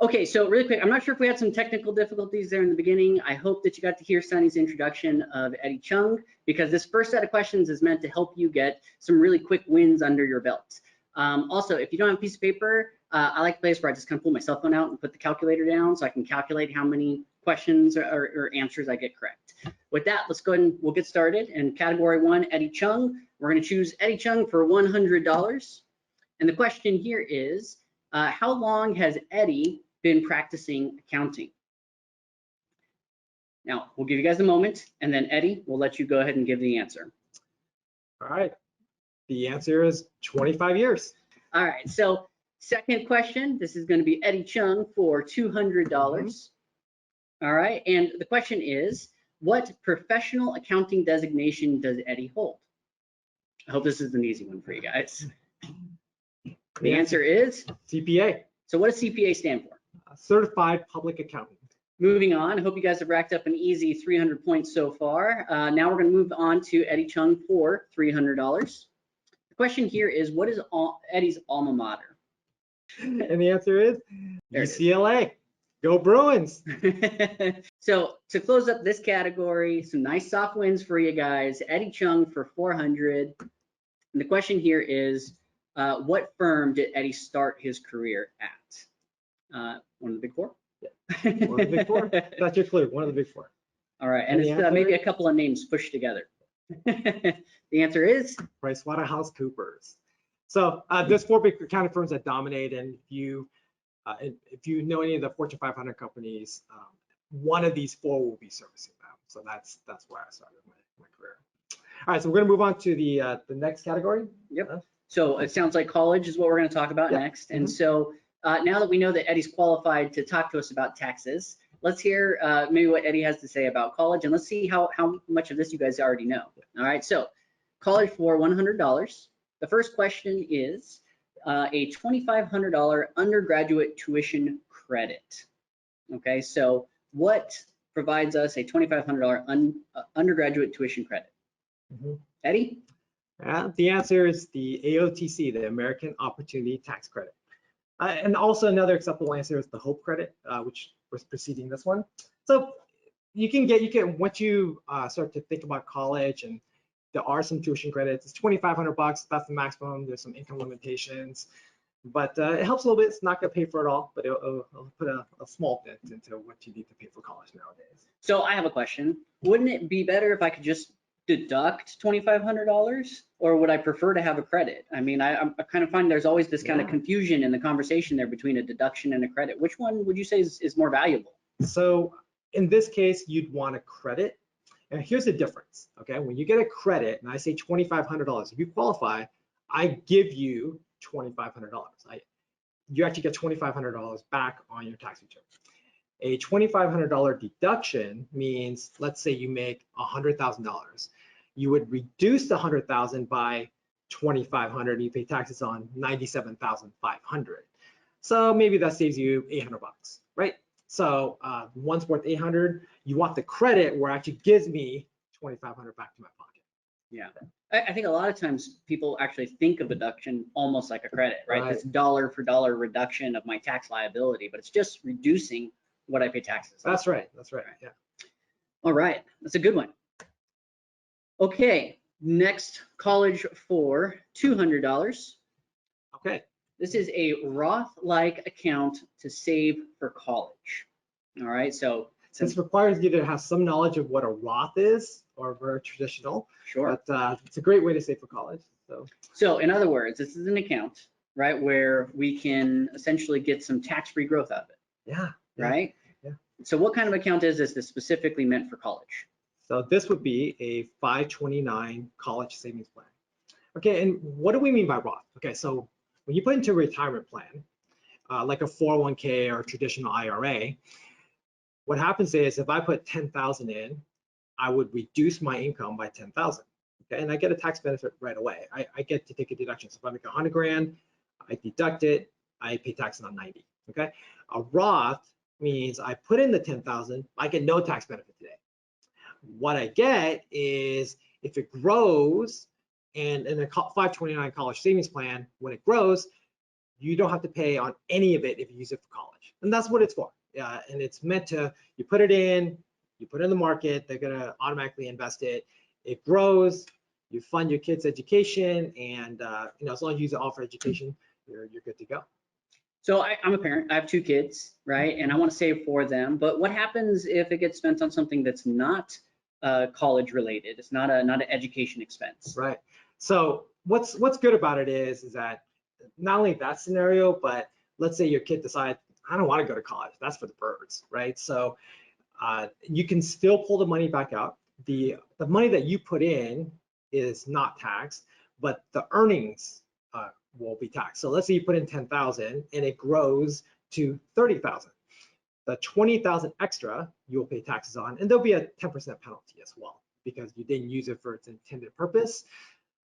Okay, so really quick, I'm not sure if we had some technical difficulties there in the beginning. I hope that you got to hear Sunny's introduction of Eddy Cheung, because this first set of questions is meant to help you get some really quick wins under your belt. Also, if you don't have a piece of paper, I like a place where I just kind of pull my cell phone out and put the calculator down so I can calculate how many questions or answers I get correct. With that, let's go ahead and we'll get started. In category 1, Eddy Cheung, we're going to choose Eddy Cheung for $100. And the question here is, how long has Eddy been practicing accounting? Now, we'll give you guys a moment, and then Eddy, we'll let you go ahead and give the answer. All right. The answer is 25 years. All right, so second question, this is going to be Eddy Cheung for $200. All right, and the question is, what professional accounting designation does Eddy hold? I hope this is an easy one for you guys. The answer is CPA. So what does CPA stand for? Certified Public Accountant. Moving on, I hope you guys have racked up an easy 300 points so far. Now we're going to move on to Eddy Cheung for $300. The question here is, what is Eddy's alma mater? And the answer is UCLA. Go Bruins. So to close up this category, some nice soft wins for you guys. Eddy Cheung for $400. And the question here is, what firm did Eddy start his career at? One of the big four? Yeah. One of the big four. That's your clue. One of the big four. All right, and it's maybe a couple of names pushed together. The answer is PricewaterhouseCoopers. So there's 4 big accounting firms that dominate, and if you know any of the Fortune 500 companies, one of these 4 will be servicing them. So that's where I started my career. All right, so we're going to move on to the next category. Yep. So it sounds like college is what we're going to talk about next. And so now that we know that Eddy's qualified to talk to us about taxes, let's hear maybe what Eddy has to say about college, and let's see how much of this you guys already know. All right, so college for $100. The first question is a $2,500 undergraduate tuition credit. Okay, so what provides us a $2,500 undergraduate tuition credit? Eddy? The answer is the AOTC, the American Opportunity Tax Credit. And also another acceptable answer is the HOPE credit, which was preceding this one. So you can once you start to think about college, and there are some tuition credits. It's $2,500. That's the maximum. There's some income limitations, but it helps a little bit. It's not going to pay for it all, but it'll put a small dent into what you need to pay for college nowadays. So I have a question. Wouldn't it be better if I could just deduct $2,500, or would I prefer to have a credit? I mean, I kind of find there's always this kind of confusion in the conversation there between a deduction and a credit. Which one would you say is more valuable? So in this case, you'd want a credit. And here's the difference, okay? When you get a credit, and I say $2,500, if you qualify, I give you $2,500. You actually get $2,500 back on your tax return. A $2,500 deduction means, let's say you make $100,000. You would reduce the $100,000 by $2,500, and you pay taxes on $97,500. So maybe that saves you $800, right? So one's worth $800. You want the credit where it actually gives me $2,500 back to my pocket. Yeah, I think a lot of times people actually think of deduction almost like a credit, right? This dollar for dollar reduction of my tax liability, but it's just reducing what I pay taxes on. That's right. That's right. Yeah. All right, that's a good one. Okay, next, college for $200. Okay. This is a Roth-like account to save for college. All right, so this requires you to have some knowledge of what a Roth is, or very traditional. Sure. But it's a great way to save for college. So in other words, this is an account, right, where we can essentially get some tax-free growth out of it. Yeah. Right? Yeah. So what kind of account is this that's specifically meant for college? So this would be a 529 college savings plan. Okay, and what do we mean by Roth? Okay, so when you put into a retirement plan, like a 401k or a traditional IRA, what happens is if I put 10,000 in, I would reduce my income by 10,000. Okay, and I get a tax benefit right away. I get to take a deduction. So if I make 100 grand, I deduct it, I pay taxes on 90. Okay, a Roth means I put in the 10,000, I get no tax benefit today. What I get is if it grows, and in a 529 college savings plan, when it grows, you don't have to pay on any of it if you use it for college. And that's what it's for. And it's meant to, you put it in the market, they're gonna automatically invest it. It grows, you fund your kids' education, and as long as you use it all for education, you're good to go. So I'm a parent, I have 2 kids, right? And I want to save for them, but what happens if it gets spent on something that's not college related? It's not an education expense. Right. So what's good about it is that not only that scenario, but let's say your kid decides, I don't want to go to college. That's for the birds, right? So you can still pull the money back out. The money that you put in is not taxed, but the earnings will be taxed. So let's say you put in 10,000 and it grows to 30,000. The 20,000 extra you'll pay taxes on, and there'll be a 10% penalty as well because you didn't use it for its intended purpose.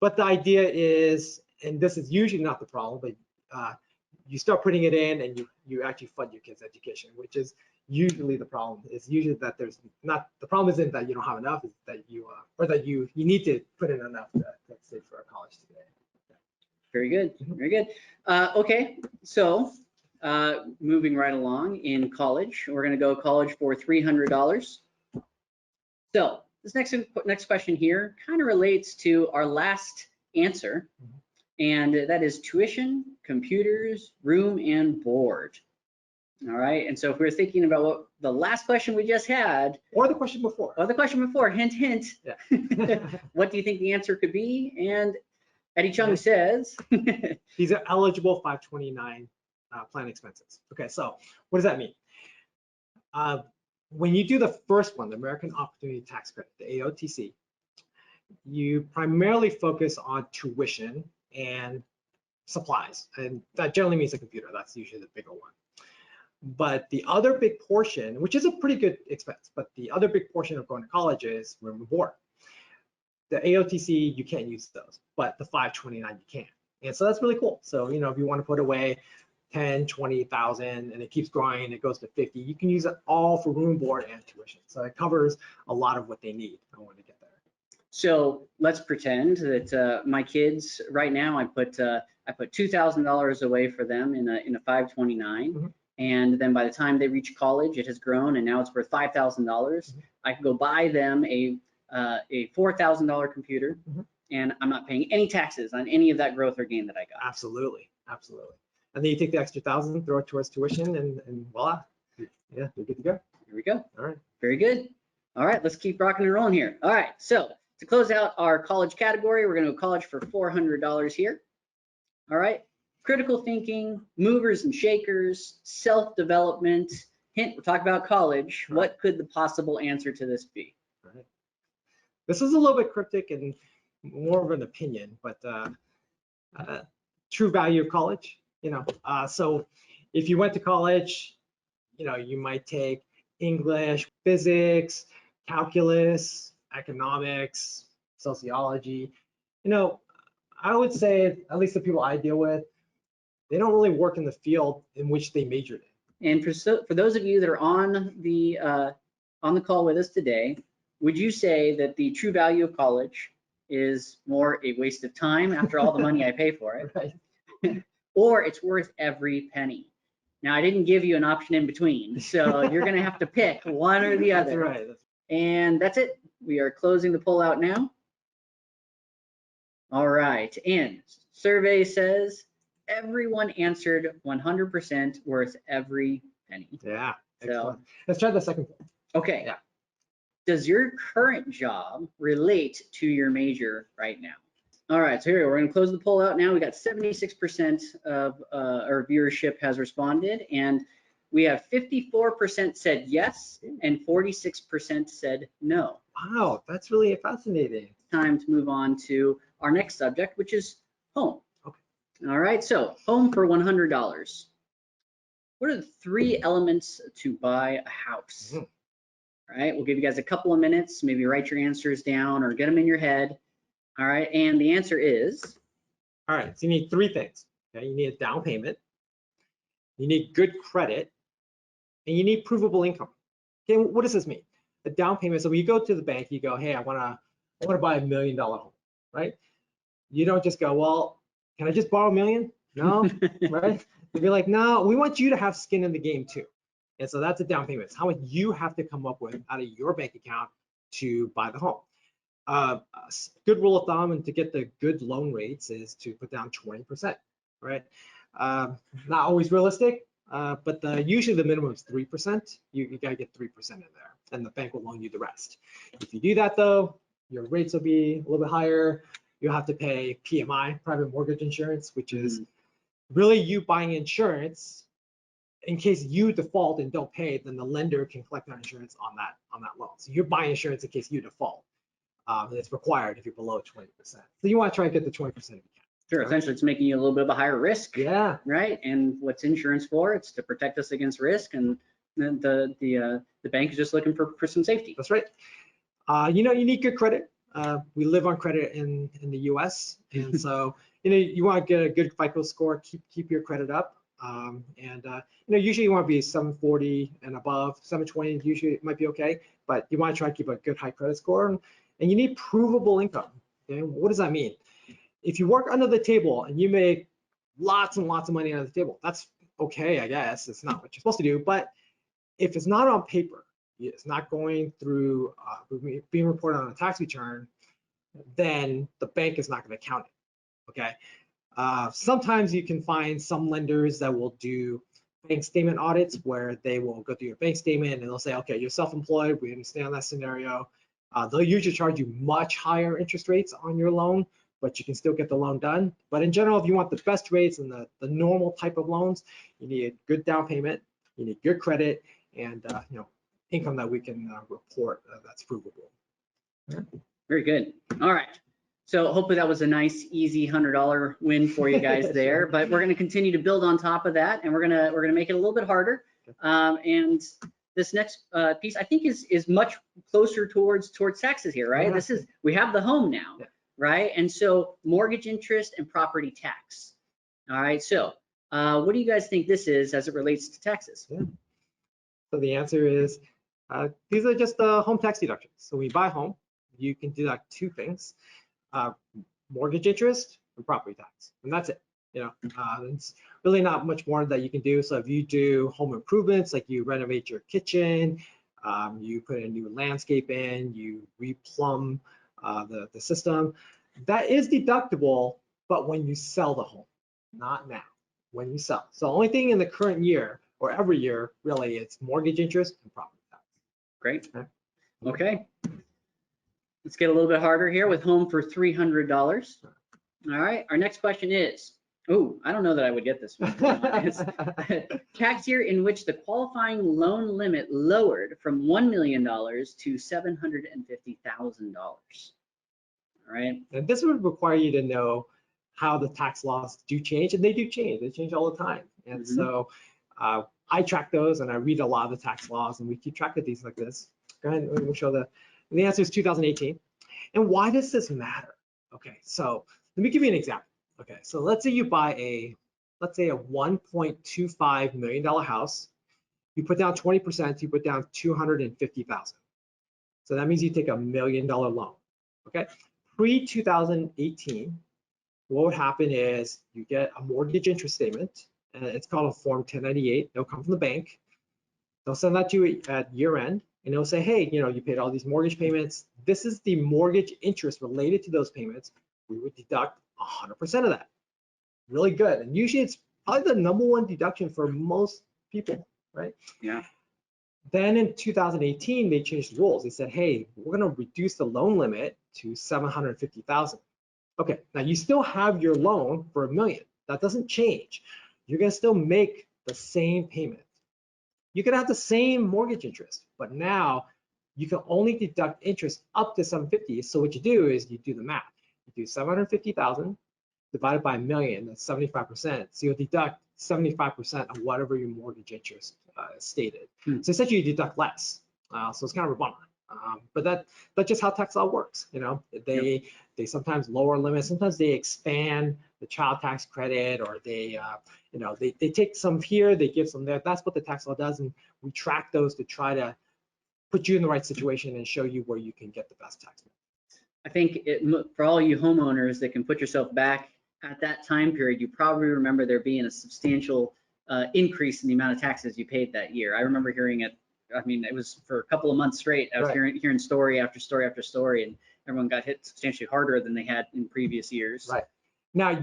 But the idea is, and this is usually not the problem, but you start putting it in and you actually fund your kids' education, which is usually the problem. It's usually that the problem isn't that you don't have enough, it's that you need to put in enough to save for college today. Very good, very good. Okay, so moving right along in college, we're going to go college for $300. So this next question here kind of relates to our last answer, and that is tuition, computers, room, and board. All right, and so if we're thinking about what the last question we just had, or the question before, hint, hint, yeah. what do you think the answer could be? And Eddy Cheung says these are eligible 529 plan expenses. Okay, so what does that mean? When you do the first one, the American Opportunity Tax Credit, the AOTC, you primarily focus on tuition and supplies, and that generally means a computer. That's usually the bigger one. But the other big portion, which is a pretty good expense, but the other big portion of going to college is room and board. The AOTC, you can't use those, but the 529 you can. And so that's really cool. So, if you want to put away 10, 20,000 and it keeps growing and it goes to 50, you can use it all for room and board and tuition. So it covers a lot of what they need in order to get there. So let's pretend that my kids right now, I put $2,000 away for them in a 529. Mm-hmm. And then by the time they reach college, it has grown and now it's worth $5,000. Mm-hmm. I can go buy them a $4,000 computer, mm-hmm. and I'm not paying any taxes on any of that growth or gain that I got. Absolutely, absolutely. And then you take the extra 1,000, throw it towards tuition, and voila, yeah, you're good to go. Here we go. All right. Very good. All right, let's keep rocking and rolling here. All right, so to close out our college category, we're going to go college for $400 here. All right, critical thinking, movers and shakers, self-development. Hint, we're talking about college. Right. What could the possible answer to this be? Right. This is a little bit cryptic and more of an opinion, but true value of college, so if you went to college, you might take English, physics, calculus, economics, sociology. I would say, at least the people I deal with, they don't really work in the field in which they majored in. And for those of you that are on the call with us today, would you say that the true value of college is more a waste of time after all the money I pay for it, right. or it's worth every penny? Now, I didn't give you an option in between, so you're going to have to pick one or the other. That's right. And that's it. We are closing the poll out now. All right, and survey says everyone answered 100% worth every penny. Yeah, excellent. Let's try the second poll. Okay. Yeah. Does your current job relate to your major right now? All right, so here we're going to close the poll out now. We got 76% of our viewership has responded, and we have 54% said yes and 46% said no. Wow, that's really fascinating. Time to move on to our next subject, which is home. Okay. All right, so home for $100. What are the 3 elements to buy a house? Mm-hmm. All right, we'll give you guys a couple of minutes, maybe write your answers down or get them in your head. All right, and the answer is? All right, so you need 3 things. Okay, you need a down payment, you need good credit, and you need provable income. Okay, what does this mean? A down payment, so when you go to the bank, you go, hey, I wanna buy $1 million home, right? You don't just go, well, can I just borrow $1 million? No, right? They'd be like, no, we want you to have skin in the game too. And so that's a down payment. It's how much you have to come up with out of your bank account to buy the home. A good rule of thumb and to get the good loan rates is to put down 20%, right? Not always realistic, but usually the minimum is 3%. You got to get 3% in there, and the bank will loan you the rest. If you do that though, your rates will be a little bit higher. You'll have to pay PMI, private mortgage insurance, which is really you buying insurance in case you default and don't pay, then the lender can collect that insurance on that loan. So you're buying insurance in case you default. It's required if you're below 20%. So you want to try and get the 20% if you can. Sure, essentially it's making you a little bit of a higher risk. Yeah. Right, and what's insurance for? It's to protect us against risk, and the bank is just looking for some safety. That's right. You need good credit. We live on credit in the U.S. and so you want to get a good FICO score, keep your credit up, usually you want to be 740 and above. 720 usually it might be okay, but you want to try to keep a good high credit score, and you need provable income. Okay, what does that mean? If you work under the table and you make lots and lots of money under the table, that's okay, I guess. It's not what you're supposed to do, but if it's not on paper, it's not going through being reported on a tax return, then the bank is not going to count it. Okay. Sometimes you can find some lenders that will do bank statement audits where they will go through your bank statement and they'll say, okay, you're self-employed. We understand that scenario. They'll usually charge you much higher interest rates on your loan, but you can still get the loan done. But in general, if you want the best rates and the normal type of loans, you need a good down payment, you need good credit, and income that we can report that's provable. Yeah. Very good. All right. So hopefully that was a nice, easy $100 win for you guys there. But we're going to continue to build on top of that, and we're gonna make it a little bit harder. And this next piece I think is much closer towards taxes here, right? Yeah. We have the home now, yeah. Right? And so mortgage interest and property tax. All right. So what do you guys think this is as it relates to taxes? Yeah. So the answer is these are just home tax deductions. So when you buy a home, you can deduct two things: mortgage interest and property tax, and that's it. It's really not much more that you can do. So if you do home improvements, like you renovate your kitchen, you put a new landscape in, you replumb the system, that is deductible, but when you sell the home, not now, when you sell. So the only thing in the current year or every year, really, it's mortgage interest and property tax. Great. Okay. Let's get a little bit harder here with home for $300. All right. Our next question is, I don't know that I would get this one. Tax year in which the qualifying loan limit lowered from $1 million to $750,000. All right. And this would require you to know how the tax laws do change, and they do change. They change all the time. And so I track those, and I read a lot of the tax laws, and we keep track of these like this. Go ahead, we'll show the answer is 2018. And why does this matter? Okay, so let me give you an example. Okay, so let's say you buy a $1.25 million house. You put down 20%, you put down $250,000. So that means you take $1 million loan. Okay, pre-2018, what would happen is you get a mortgage interest statement, and it's called a Form 1098. It'll come from the bank. They'll send that to you at year end, and it'll say, hey, you paid all these mortgage payments. This is the mortgage interest related to those payments. We would deduct 100% of that. Really good. And usually it's probably the #1 deduction for most people, right? Yeah. Then in 2018, they changed the rules. They said, hey, we're going to reduce the loan limit to $750,000. Okay, now you still have your loan for $1 million. That doesn't change. You're going to still make the same payment. You can have the same mortgage interest, but now you can only deduct interest up to $750,000. So what you do is you do the math. You do $750,000 divided by $1 million, that's 75%. So you'll deduct 75% of whatever your mortgage interest stated. So essentially you deduct less. So it's kind of a bummer. But that's just how tax law works. They sometimes lower limits, sometimes they expand the child tax credit, or they take some here, they give some there. That's what the tax law does, and we track those to try to put you in the right situation and show you where you can get the best tax benefit. I think for all you homeowners that can put yourself back at that time period, you probably remember there being a substantial increase in the amount of taxes you paid that year. I remember hearing it. I mean, it was for a couple of months straight. I was hearing story after story after story, and everyone got hit substantially harder than they had in previous years. Right. Now,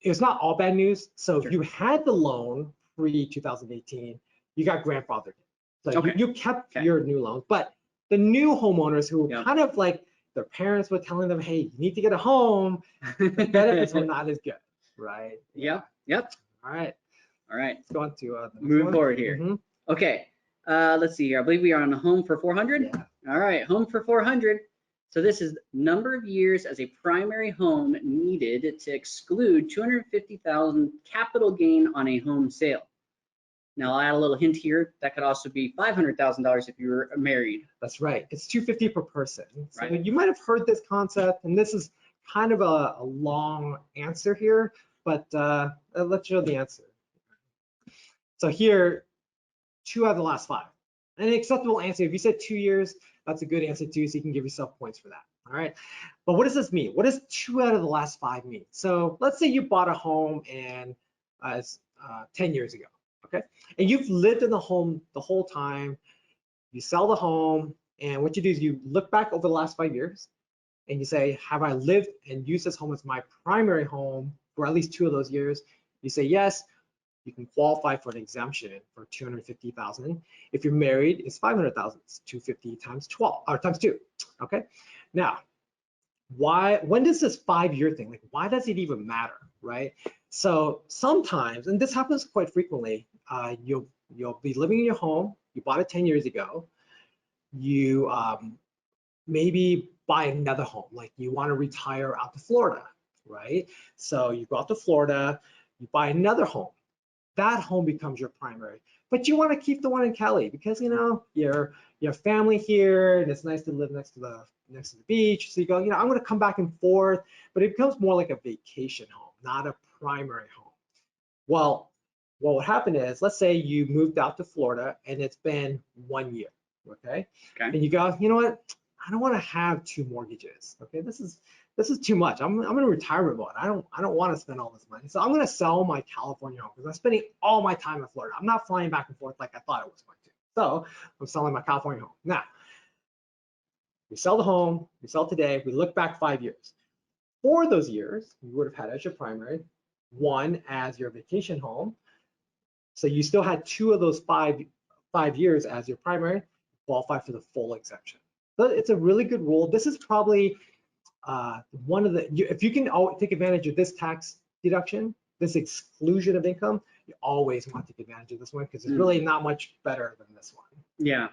it's not all bad news. So Sure. if you had the loan pre-2018, you got grandfathered. So you kept your new loan, but the new homeowners who were kind of like their parents were telling them, hey, you need to get a home, the benefits were not as good, right? Yep. All right. Let's go on to moving forward here. Mm-hmm. Okay. Let's see here. I believe we are on a home for 400. Yeah. All right, home for 400. So this is number of years as a primary home needed to exclude 250,000 capital gain on a home sale. Now I'll add a little hint here. That could also be $500,000 if you were married. That's right. It's $250 per person. So Right. you might have heard this concept, and this is kind of a long answer here, but let's show the answer. So here, 2 out of the last 5. An acceptable answer. If you said 2 years, that's a good answer too, so you can give yourself points for that. All right. But what does this mean? What does 2 out of the last 5 mean? So let's say you bought a home and 10 years ago. Okay, and you've lived in the home the whole time. You sell the home, and what you do is you look back over the last 5 years, and you say, have I lived and used this home as my primary home for at least 2 of those years? You say yes. You can qualify for an exemption for 250,000. If you're married, it's 500,000. It's 250 times 12 or times 2. Okay. Now, when does this 5-year thing, like, why does it even matter, right? So sometimes, and this happens quite frequently, you'll be living in your home. You bought it 10 years ago. You maybe buy another home, like you want to retire out to Florida, right? So you go out to Florida, you buy another home. That home becomes your primary, but you want to keep the one in Cali because you have family here and it's nice to live next to the beach. So you go, I'm going to come back and forth, but it becomes more like a vacation home, not a primary home. Well, what would happen is, let's say you moved out to Florida and it's been 1 year, okay? And you go, you know what? I don't want to have 2 mortgages. Okay, this is too much. I'm in retirement mode. I don't want to spend all this money. So I'm going to sell my California home because I'm spending all my time in Florida. I'm not flying back and forth like I thought I was going to. So I'm selling my California home. Now, we sell the home, we sell today, we look back 5 years. For those years, you would have had as your primary, 1 as your vacation home. So you still had 2 of those 5 years as your primary, qualify for the full exemption. So it's a really good rule. This is probably one of the, if you can take advantage of this tax deduction, this exclusion of income, you always want to take advantage of this one because it's really not much better than this one. Yeah.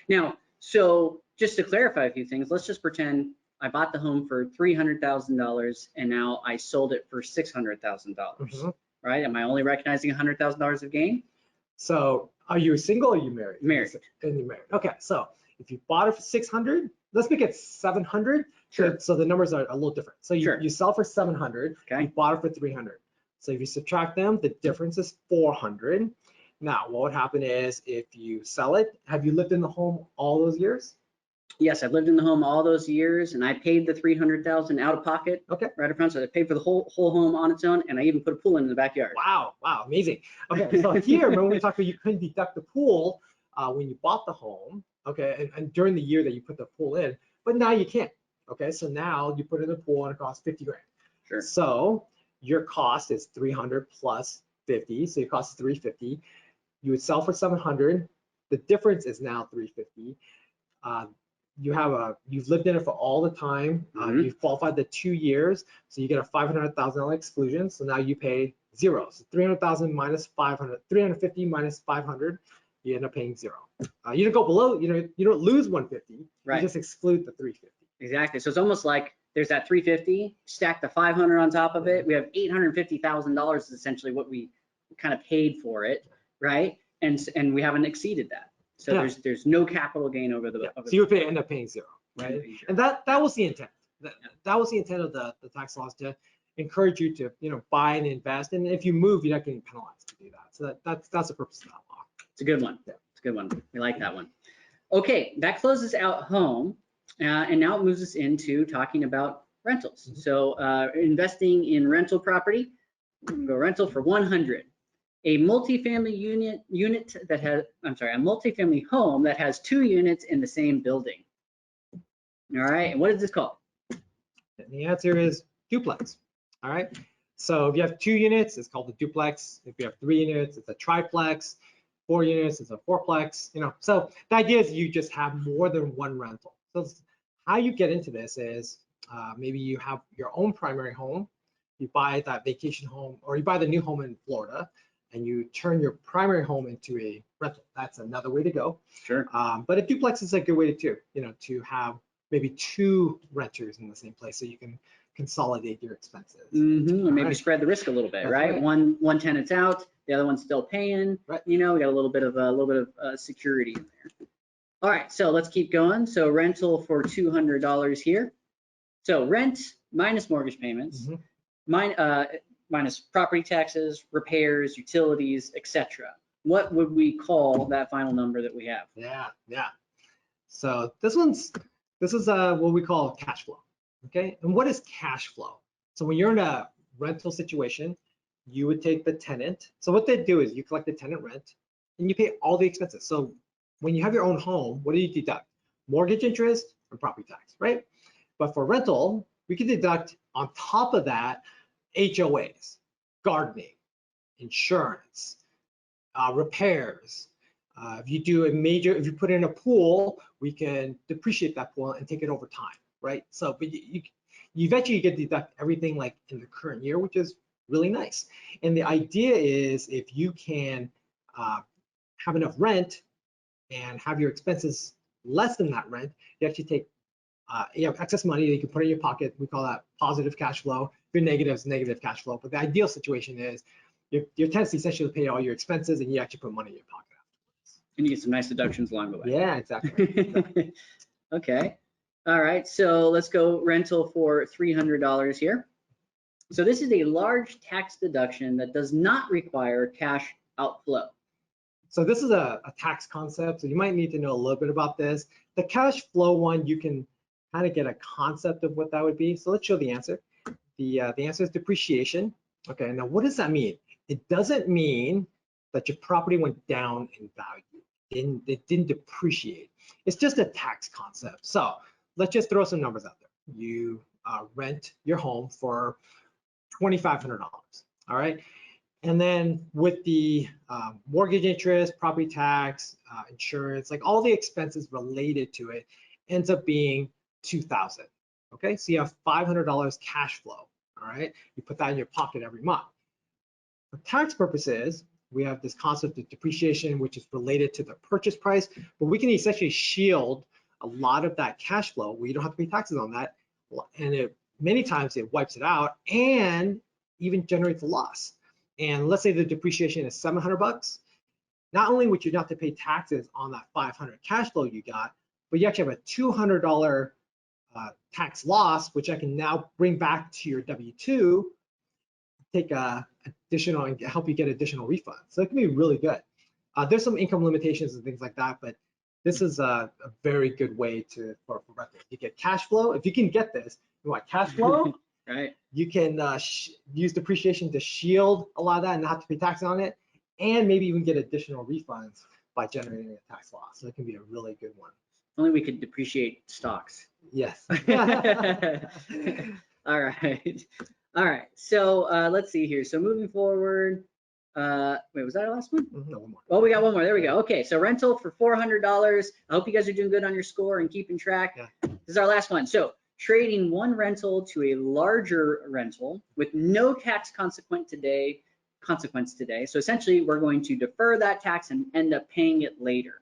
Now, so just to clarify a few things, let's just pretend I bought the home for $300,000 and now I sold it for $600,000. Right? Am I only recognizing $100,000 of gain? So are you single or are you married? Married. And you're married. Okay, so if you bought it for 600, let's make it 700. Sure. So the numbers are a little different. So you sell for 700, okay. You bought it for 300. So if you subtract them, the difference is 400. Now, what would happen is if you sell it, have you lived in the home all those years? Yes, I've lived in the home all those years, and I paid the $300,000 out of pocket. Okay. Right up front, so I paid for the whole home on its own, and I even put a pool in the backyard. Wow, amazing. Okay, so here, remember we talked about you couldn't deduct the pool when you bought the home, okay, and during the year that you put the pool in, but now you can't. Okay, so now you put in the pool and it costs 50 grand. Sure. So your cost is 300 plus 50, so your cost is 350. You would sell for 700. The difference is now 350. You've lived in it for all the time. You've qualified the 2 years, so you get a $500,000 exclusion. So now you pay 0. So 300,000 minus 500, 350 minus 500, you end up paying 0. You don't go below. You don't lose 150. Right. You just exclude the 350. Exactly. So it's almost like there's that 350, stack the 500 on top of it. We have $850,000 is essentially what we kind of paid for it, right? And we haven't exceeded that. So there's no capital gain over the. So you would end up paying 0, right? And that was the intent. That was the intent of the tax laws, to encourage you to buy and invest. And if you move, you're not getting penalized to do that. So that's the purpose of that law. It's a good one. Yeah. It's a good one. We like that one. Okay, that closes out home. And now it moves us into talking about rentals. So investing in rental property, go rental for 100. A multifamily unit that has, I'm sorry, a multifamily home that has 2 units in the same building. All right, and what is this called? And the answer is duplex. All right. So if you have 2 units, it's called a duplex. If you have 3 units, it's a triplex. 4 units, it's a fourplex. You know, so the idea is you just have more than one rental. So how you get into this is maybe you have your own primary home, you buy that vacation home, or you buy the new home in Florida, and you turn your primary home into a rental. That's another way to go. Sure. But a duplex is a good way to, you know, to have maybe 2 renters in the same place, so you can consolidate your expenses. And maybe spread the risk a little bit, right? One tenant's out, the other one's still paying. Right. You know, we got a little bit of security in there. All right, so let's keep going. So rental for $200 here. So rent minus mortgage payments, minus property taxes, repairs, utilities, etc. What would we call that final number that we have? Yeah. So this is what we call cash flow. Okay, and what is cash flow? So when you're in a rental situation, you would take the tenant. So what they do is you collect the tenant rent and you pay all the expenses. So when you have your own home, what do you deduct? Mortgage interest and property tax, right? But for rental, we can deduct on top of that HOAs, gardening, insurance, repairs. If you put in a pool, we can depreciate that pool and take it over time, right? So, but you eventually get to deduct everything like in the current year, which is really nice. And the idea is if you can have enough rent and have your expenses less than that rent, you actually take you have excess money that you can put in your pocket. We call that positive cash flow. If you're negative, it's negative cash flow. But the ideal situation is your tenants essentially pay all your expenses and you actually put money in your pocket afterwards. And you get some nice deductions along the way. Yeah, exactly. Okay. All right, so let's go rental for $300 here. So this is a large tax deduction that does not require cash outflow. So this is a tax concept, so you might need to know a little bit about this. The cash flow one, you can kind of get a concept of what that would be. So let's show the answer. The answer is depreciation. Okay, now what does that mean? It doesn't mean that your property went down in value. It didn't depreciate. It's just a tax concept. So let's just throw some numbers out there. You rent your home for $2,500, all right? And then with the mortgage interest, property tax, insurance, like all the expenses related to it ends up being $2,000, okay? So you have $500 cash flow, all right? You put that in your pocket every month. For tax purposes, we have this concept of depreciation, which is related to the purchase price, but we can essentially shield a lot of that cash flow where you don't have to pay taxes on that. And many times it wipes it out and even generates a loss. And let's say the depreciation is $700. Not only would you not have to pay taxes on that $500 cash flow you got, but you actually have a $200 tax loss, which I can now bring back to your W-2, take additional and help you get additional refunds. So it can be really good. There's some income limitations and things like that, but this is a very good way for rental. You get cash flow. If you can get this, you want cash flow. Right. You can use depreciation to shield a lot of that and not have to pay tax on it, and maybe even get additional refunds by generating a tax loss. So it can be a really good one. Only we could depreciate stocks. Yes. All right. All right. So let's see here. So moving forward, wait, was that our last one? No, one more. Oh, we got one more. There we go. Okay, so rental for $400. I hope you guys are doing good on your score and keeping track. Yeah. This is our last one. So trading one rental to a larger rental with no tax consequence today. So essentially, we're going to defer that tax and end up paying it later.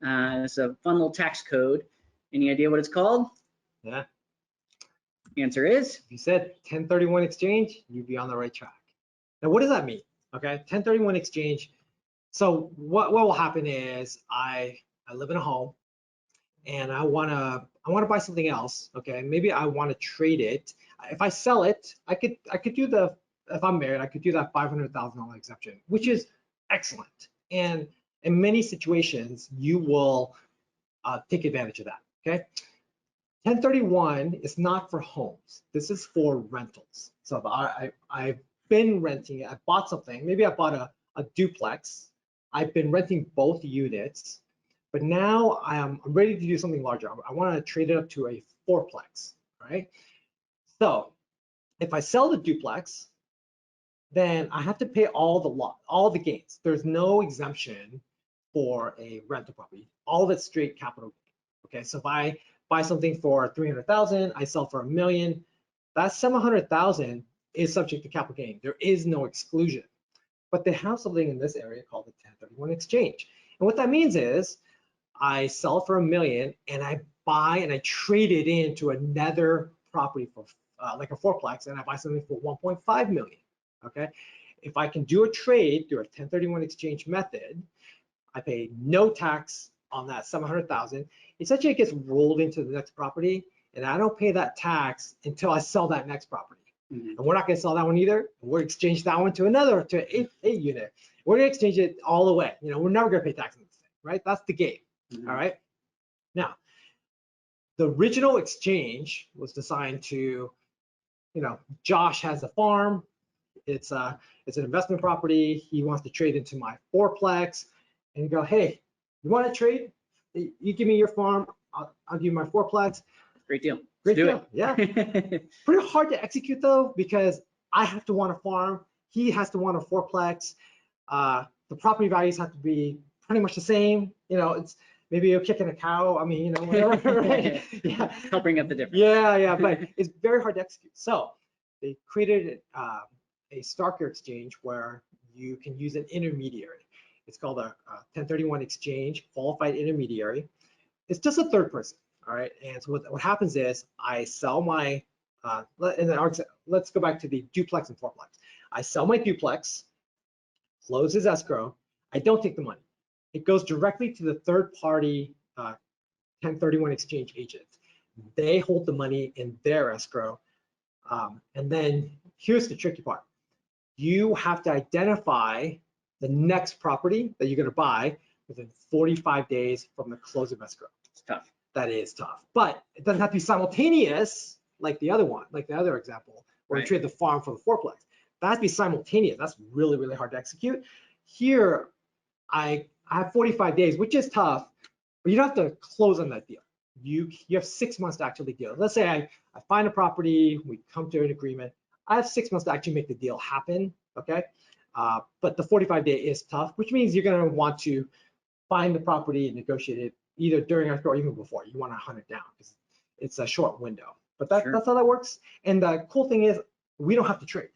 It's a fun little tax code. Any idea what it's called? Yeah. The answer is? If you said 1031 exchange, you'd be on the right track. Now, what does that mean? Okay, 1031 exchange. So what will happen is I live in a home and I wanna buy something else. Okay, maybe I want to trade it. If I sell it, I could do if I'm married, I could do that $500,000 exemption, which is excellent. And in many situations, you will take advantage of that. Okay. 1031 is not for homes. This is for rentals. So if I've been renting it, I bought something, maybe I bought a duplex. I've been renting both units, but now I'm ready to do something larger. I want to trade it up to a fourplex, right? So if I sell the duplex, then I have to pay all the gains. There's no exemption for a rental property. All of it's straight capital gain. Okay, so if I buy something for 300,000, I sell for $1 million, that 700,000 is subject to capital gain. There is no exclusion. But they have something in this area called the 1031 exchange. And what that means is I sell for $1 million and I buy and I trade it into another property for like a fourplex, and I buy something for 1.5 million. Okay, if I can do a trade through a 1031 exchange method, I pay no tax on that 700,000. Essentially, it gets rolled into the next property, and I don't pay that tax until I sell that next property. And we're not going to sell that one either. We're going to exchange that one to another, to eight unit. We're going to exchange it all the way. You know, we're never going to pay tax on this thing, right? That's the game. All right. Now, the original exchange was designed to, you know, Josh has a farm. It's an investment property. He wants to trade into my fourplex, and you go, hey, you want to trade? You give me your farm. I'll give you my fourplex. Great deal. Great deal. Yeah. Pretty hard to execute though, because I have to want a farm. He has to want a fourplex. The property values have to be pretty much the same. You know, it's maybe a kick and a cow. I mean, you know, whatever. Right? Yeah. Help bring up the difference. Yeah, but it's very hard to execute. So they created a Starker exchange where you can use an intermediary. It's called a 1031 exchange, qualified intermediary. It's just a third person. All right, and so what happens is I sell my, let's go back to the duplex and fourplex. I sell my duplex, closes escrow. I don't take the money. It goes directly to the third party 1031 exchange agent. They hold the money in their escrow. And then here's the tricky part. You have to identify the next property that you're going to buy within 45 days from the close of escrow. It's tough. That is tough, but it doesn't have to be simultaneous like the other one, like the other example, where you trade the farm for the fourplex. That has to be simultaneous. That's really, really hard to execute. Here, I have 45 days, which is tough, but you don't have to close on that deal. You have 6 months to actually deal. Let's say I find a property, we come to an agreement. I have 6 months to actually make the deal happen, okay? But the 45-day is tough, which means you're gonna want to find the property and negotiate it either during escrow or even before. You want to hunt it down because it's a short window. But that's how that works. And the cool thing is we don't have to trade.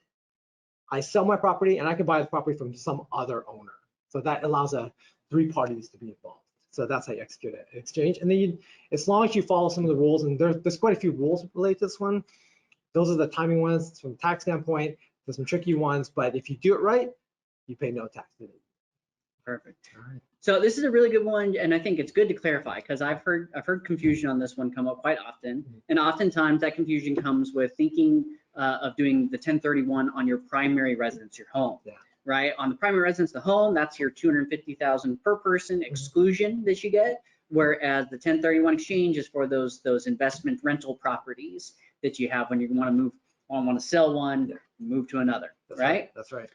I sell my property and I can buy the property from some other owner. So that allows 3 parties to be involved. So that's how you execute an exchange. And then as long as you follow some of the rules, and there's quite a few rules related to this one. Those are the timing ones from a tax standpoint. There's some tricky ones, but if you do it right, you pay no tax. Perfect. All right. So this is a really good one, and I think it's good to clarify because I've heard confusion on this one come up quite often, and oftentimes that confusion comes with thinking of doing the 1031 on your primary residence, your home, right? On the primary residence, the home, that's your 250,000 per person exclusion that you get, whereas the 1031 exchange is for those investment rental properties that you have when you want to sell one, move to another, right? That's right.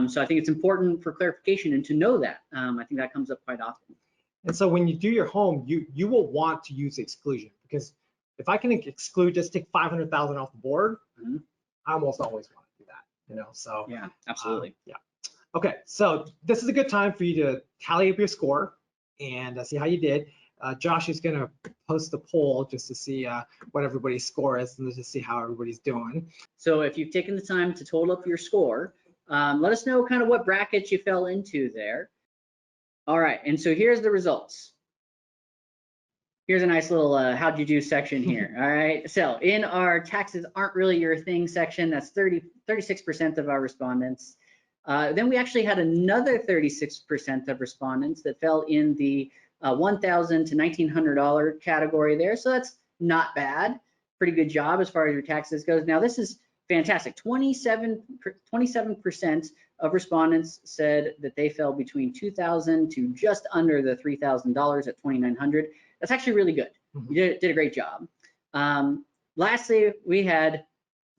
So I think it's important for clarification and to know that. I think that comes up quite often. And so when you do your home, you will want to use exclusion, because if I can exclude, just take 500,000 off the board, I almost always want to do that, you know. So yeah, absolutely. Yeah. Okay, so this is a good time for you to tally up your score and see how you did. Josh is going to post the poll just to see what everybody's score is and to see how everybody's doing. So if you've taken the time to total up your score, let us know kind of what brackets you fell into there. All right, and so here's the results. Here's a nice little how'd you do section here. All right, so in our taxes aren't really your thing section, that's 36% of our respondents. Then we actually had another 36% of respondents that fell in the $1,000 to $1,900 category there. So that's not bad. Pretty good job as far as your taxes goes. Now this is fantastic. 27% of respondents said that they fell between $2,000 to just under the $3,000 at $2,900. That's actually really good. You did a great job. Lastly, we had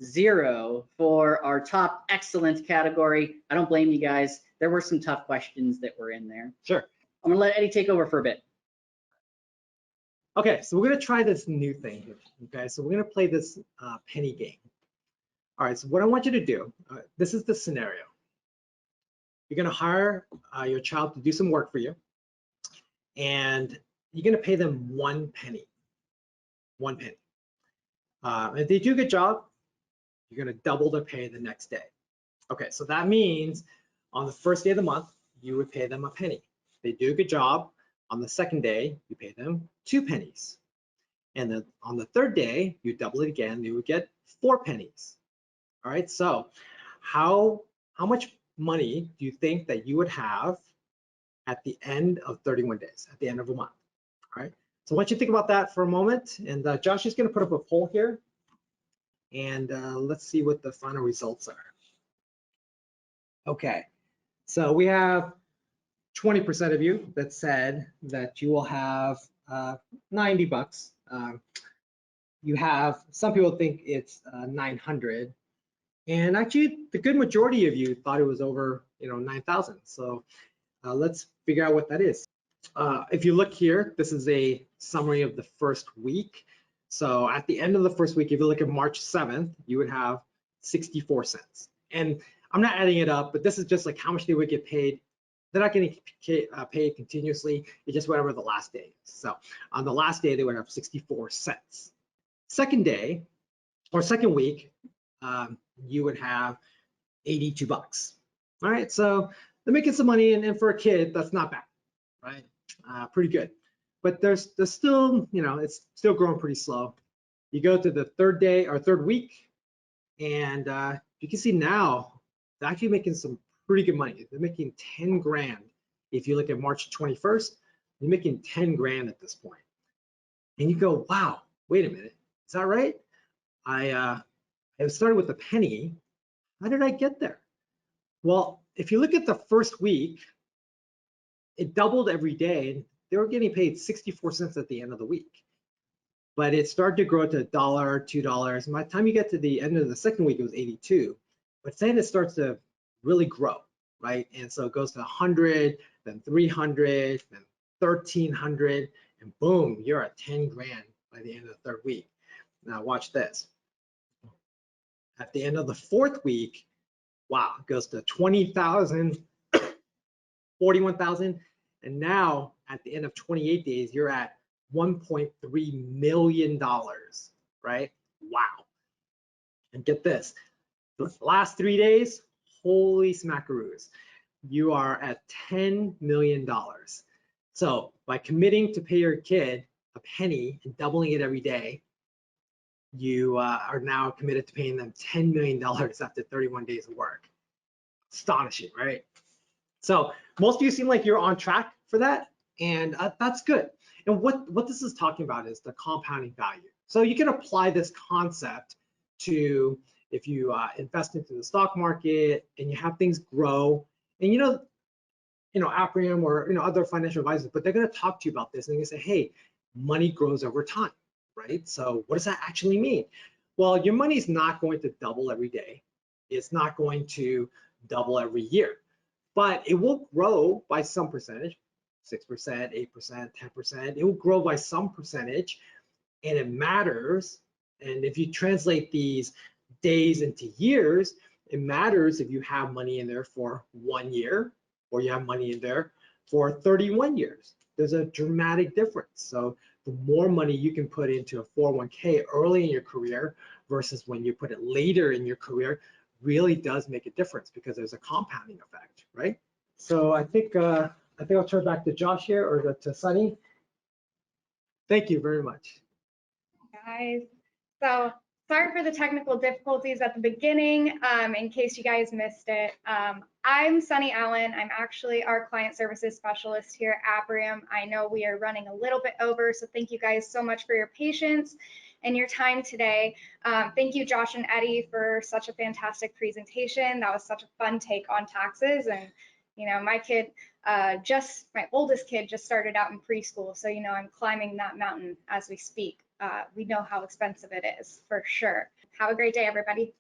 0 for our top excellent category. I don't blame you guys. There were some tough questions that were in there. Sure. I'm gonna let Eddy take over for a bit. Okay, so we're gonna try this new thing here. Okay, so we're gonna play this penny game. All right, so what I want you to do, this is the scenario. You're gonna hire your child to do some work for you, and you're gonna pay them 1 penny. 1 penny. If they do a good job, you're gonna double their pay the next day. Okay, so that means on the first day of the month, you would pay them a penny. If they do a good job, on the second day, you pay them 2 pennies. And then on the third day, you double it again, you would get 4 pennies. All right, so how much money do you think that you would have at the end of 31 days, at the end of a month? All right, so I want you to think about that for a moment. And Josh is gonna put up a poll here. And let's see what the final results are. Okay, so we have 20% of you that said that you will have 90 bucks. You have, some people think it's 900. And actually, the good majority of you thought it was over, 9,000. So let's figure out what that is. If you look here, this is a summary of the first week. So at the end of the first week, if you look at March 7th, you would have 64 cents. And I'm not adding it up, but this is just like how much they would get paid. They're not getting paid continuously. It's just whatever the last day is. So on the last day, they would have 64 cents. Second day, or second week, you would have 82 bucks. All right, so they're making some money, and for a kid, that's not bad, right? Pretty good. But there's still, it's still growing pretty slow. You go to the third day or third week, and you can see now they're actually making some pretty good money. They're making 10 grand. If you look at March 21st, they're making 10 grand at this point. And you go, wow, wait a minute, is that right? I started with a penny. How did I get there? Well, if you look at the first week, it doubled every day. They were getting paid 64 cents at the end of the week. But it started to grow to $1, $2. By the time you get to the end of the second week, it was 82. But then it starts to really grow, right? And so it goes to 100, then 300, then 1,300, and boom, you're at 10 grand by the end of the third week. Now watch this. At the end of the fourth week, wow, it goes to 20,000, 41,000, and now at the end of 28 days, you're at $1.3 million, right? Wow. And get this, the last 3 days, holy smackaroos, you are at $10 million. So by committing to pay your kid a penny and doubling it every day, you are now committed to paying them $10 million after 31 days of work. Astonishing, right? So most of you seem like you're on track for that, and that's good. And what this is talking about is the compounding value. So you can apply this concept to if you invest into the stock market and you have things grow, and Apriem or other financial advisors, but they're going to talk to you about this and they say, hey, money grows over time, right? So what does that actually mean? Well, your money is not going to double every day. It's not going to double every year, but it will grow by some percentage, 6%, 8%, 10%. It will grow by some percentage, and it matters. And if you translate these days into years, it matters if you have money in there for 1 year or you have money in there for 31 years. There's a dramatic difference. So the more money you can put into a 401k early in your career versus when you put it later in your career really does make a difference because there's a compounding effect, right? So I think I'll turn back to Josh here or to Sunny. Thank you very much. Guys, so sorry for the technical difficulties at the beginning, in case you guys missed it. I'm Sunny Allen. I'm actually our client services specialist here at Apriem. I know we are running a little bit over, so thank you guys so much for your patience and your time today. Thank you, Josh and Eddy, for such a fantastic presentation. That was such a fun take on taxes. And my kid, my oldest kid just started out in preschool, so I'm climbing that mountain as we speak. we know how expensive it is for sure. Have a great day, everybody.